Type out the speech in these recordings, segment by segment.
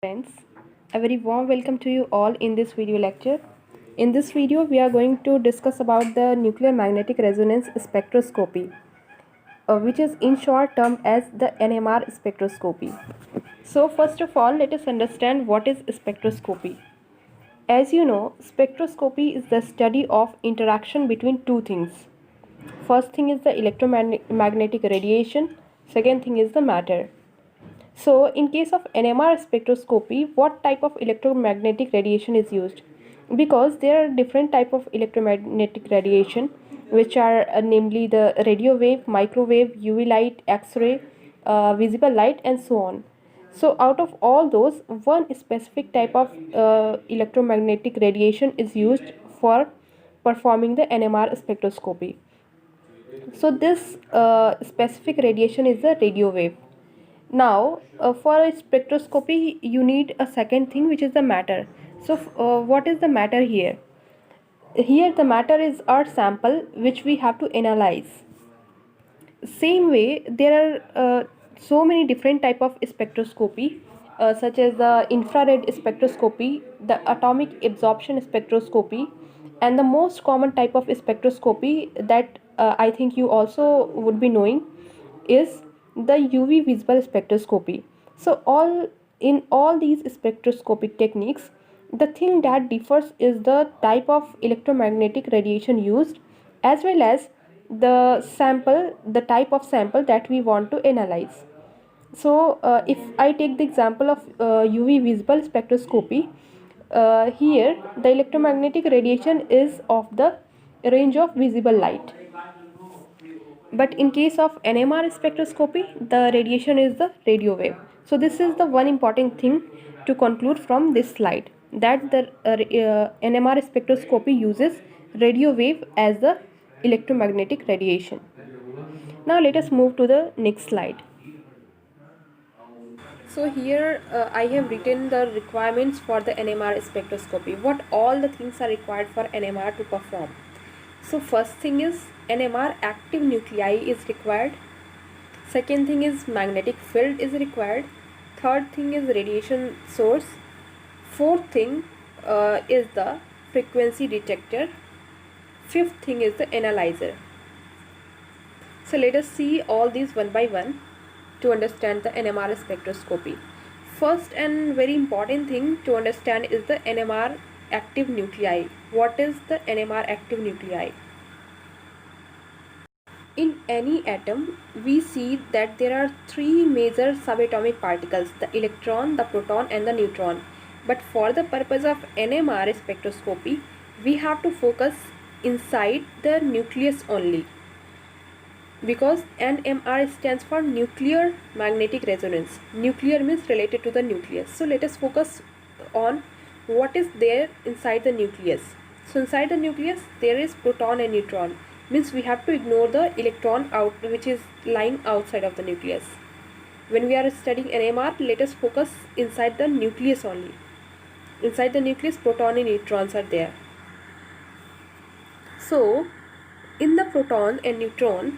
Friends, a very warm welcome to you all in this video lecture. In this video, we are going to discuss about the nuclear magnetic resonance spectroscopy, which is in short termed as the NMR spectroscopy. So first of all, let us understand what is spectroscopy. As you know, spectroscopy is the study of interaction between two things. First thing is the electromagnetic radiation, second thing is the matter. So, in case of NMR spectroscopy, what type of electromagnetic radiation is used? Because there are different type of electromagnetic radiation, which are namely the radio wave, microwave, UV light, X-ray, visible light, and so on. So, out of all those, one specific type of electromagnetic radiation is used for performing the NMR spectroscopy. So, this specific radiation is the radio wave. Now, for a spectroscopy, you need a second thing, which is the matter. So, what is the matter here? Here, the matter is our sample, which we have to analyze. Same way, there are so many different type of spectroscopy, such as the infrared spectroscopy, the atomic absorption spectroscopy, and the most common type of spectroscopy that I think you also would be knowing is the UV visible spectroscopy. So all these spectroscopic techniques, the thing that differs is the type of electromagnetic radiation used, as well as the type of sample that we want to analyze. So if I take the example of UV visible spectroscopy, here the electromagnetic radiation is of the range of visible light, but in case of NMR spectroscopy, the radiation is the radio wave. So this is the one important thing to conclude from this slide, that the NMR spectroscopy uses radio wave as the electromagnetic radiation. Now let us move to the next slide. So here I have written the requirements for the NMR spectroscopy. What all the things are required for NMR to perform. So first thing is NMR active nuclei is required. Second thing is magnetic field is required. Third thing is radiation source. Fourth thing is the frequency detector. Fifth thing is the analyzer. So let us see all these one by one to understand the NMR spectroscopy. First and very important thing to understand is the NMR active nuclei. What is the NMR active nuclei? In any atom, we see that there are three major subatomic particles, the electron, the proton, and the neutron. But for the purpose of NMR spectroscopy, we have to focus inside the nucleus only, because NMR stands for nuclear magnetic resonance. Nuclear means related to the nucleus. So let us focus on what is there inside the nucleus. So inside the nucleus there is proton and neutron, means we have to ignore the electron out, which is lying outside of the nucleus. When we are studying NMR, let us focus inside the nucleus only. Inside the nucleus, proton and neutrons are there. So in the proton and neutron,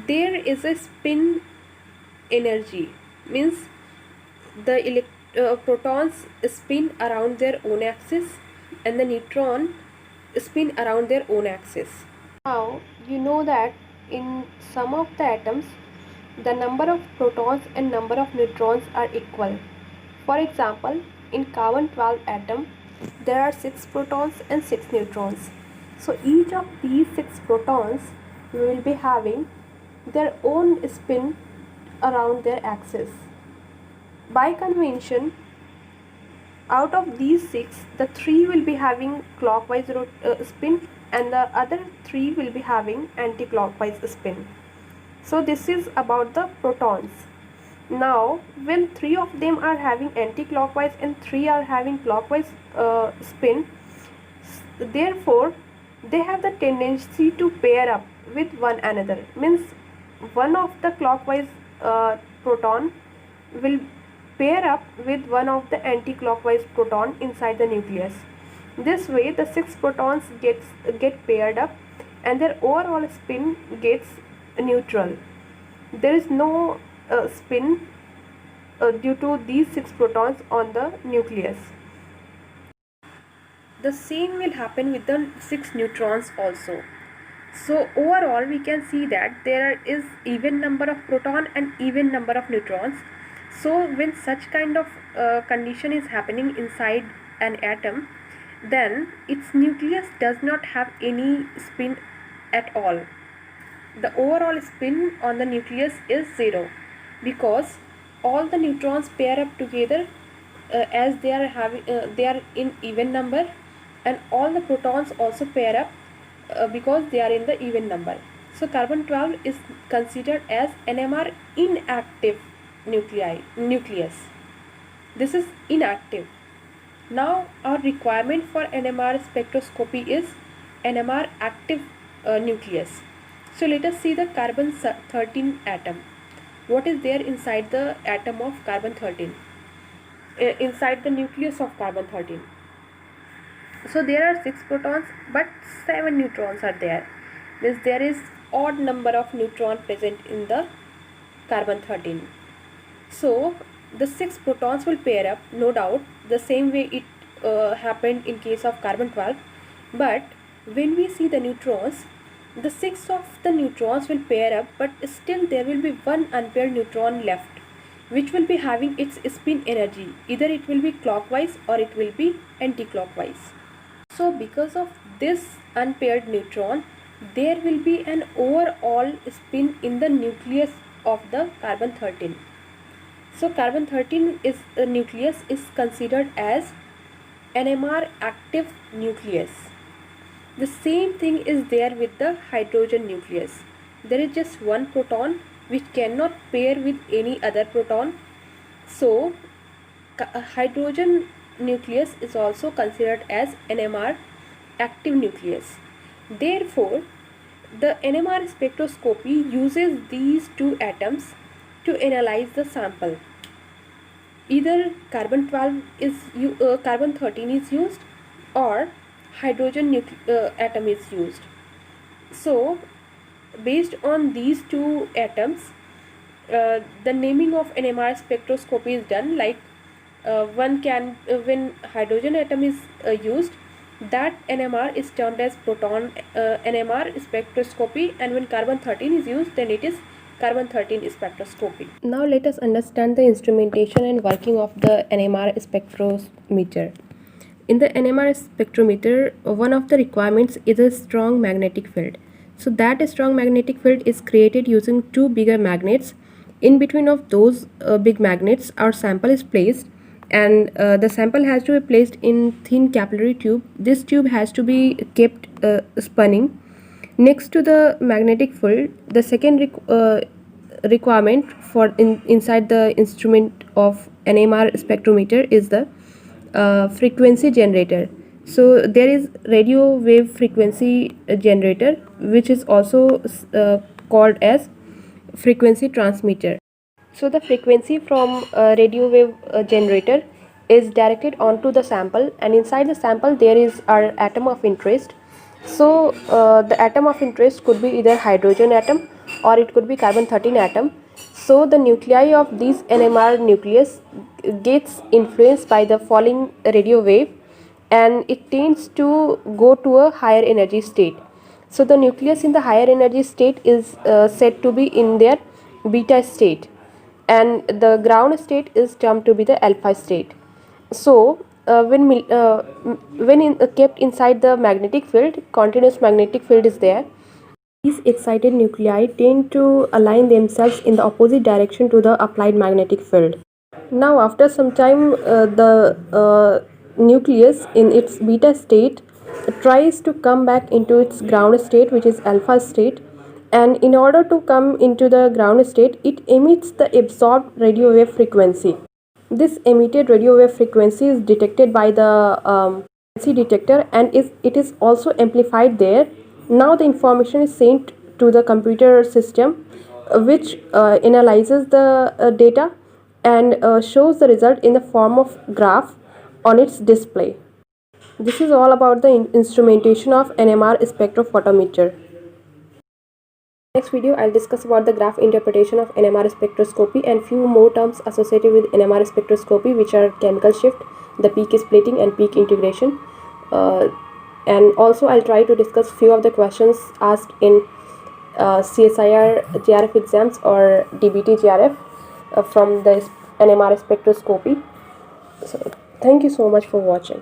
there is a spin energy, means the protons spin around their own axis and the neutron spin around their own axis. Now you know that in some of the atoms, the number of protons and number of neutrons are equal. For example, in carbon 12 atom, there are 6 protons and 6 neutrons. So each of these 6 protons will be having their own spin around their axis. By convention, out of these 6, the 3 will be having clockwise spin and the other 3 will be having anti-clockwise spin. So this is about the protons. Now when 3 of them are having anti-clockwise and 3 are having clockwise spin, therefore they have the tendency to pair up with one another, means one of the clockwise proton will pair up with one of the anti-clockwise proton inside the nucleus. This way the 6 protons get paired up and their overall spin gets neutral. There is no spin due to these 6 protons on the nucleus. The same will happen with the 6 neutrons also. So overall we can see that there is even number of proton and even number of neutrons. So when such kind of condition is happening inside an atom, then its nucleus does not have any spin at all. The overall spin on the nucleus is 0, because all the neutrons pair up together as they are in even number, and all the protons also pair up because they are in the even number. So carbon 12 is considered as NMR inactive nucleus. This is inactive. Now our requirement for NMR spectroscopy is NMR active nucleus. So let us see the carbon 13 atom. What is there inside the atom of carbon 13? Inside the nucleus of carbon 13. So there are 6 protons but 7 neutrons are there. Means there is odd number of neutrons present in the carbon 13. So the 6 protons will pair up, no doubt, the same way it happened in case of carbon 12. But when we see the neutrons, the 6 of the neutrons will pair up, but still there will be one unpaired neutron left, which will be having its spin energy. Either it will be clockwise or it will be anti-clockwise. So because of this unpaired neutron, there will be an overall spin in the nucleus of the carbon 13. So carbon 13 is a nucleus is considered as NMR active nucleus. The same thing is there with the hydrogen nucleus. There is just one proton which cannot pair with any other proton. So hydrogen nucleus is also considered as NMR active nucleus. Therefore, the NMR spectroscopy uses these two atoms to analyze the sample. Either carbon 13 is used, or hydrogen atom is used. So based on these two atoms, the naming of NMR spectroscopy is done. Like when hydrogen atom is used, that NMR is termed as proton NMR spectroscopy, and when carbon 13 is used, then it is carbon 13 spectroscopy. Now let us understand the instrumentation and working of the NMR spectrometer. In the NMR spectrometer, one of the requirements is a strong magnetic field. So that strong magnetic field is created using two bigger magnets. In between of those big magnets, our sample is placed, and the sample has to be placed in thin capillary tube. This tube has to be kept spinning next to the magnetic field. The second requirement for inside the instrument of NMR spectrometer is the frequency generator. So there is radio wave frequency generator, which is also called as frequency transmitter. So the frequency from radio wave generator is directed onto the sample, and inside the sample there is our atom of interest. So the atom of interest could be either hydrogen atom or it could be carbon 13 atom. So the nuclei of these NMR nucleus gets influenced by the falling radio wave, and it tends to go to a higher energy state. So the nucleus in the higher energy state is said to be in their beta state, and the ground state is termed to be the alpha state. So when kept inside the magnetic field, continuous magnetic field is there. These excited nuclei tend to align themselves in the opposite direction to the applied magnetic field. Now after some time, the nucleus in its beta state tries to come back into its ground state, which is alpha state, and in order to come into the ground state, it emits the absorbed radio wave frequency. This emitted radio wave frequency is detected by the frequency detector, and it is also amplified there. Now the information is sent to the computer system, which analyzes the data and shows the result in the form of graph on its display. This is all about the instrumentation of NMR spectrophotometer. Next video, I'll discuss about the graph interpretation of NMR spectroscopy and few more terms associated with NMR spectroscopy, which are chemical shift, the peak splitting, and peak integration. And also, I'll try to discuss few of the questions asked in CSIR GRF exams or DBT GRF from the NMR spectroscopy. So, thank you so much for watching.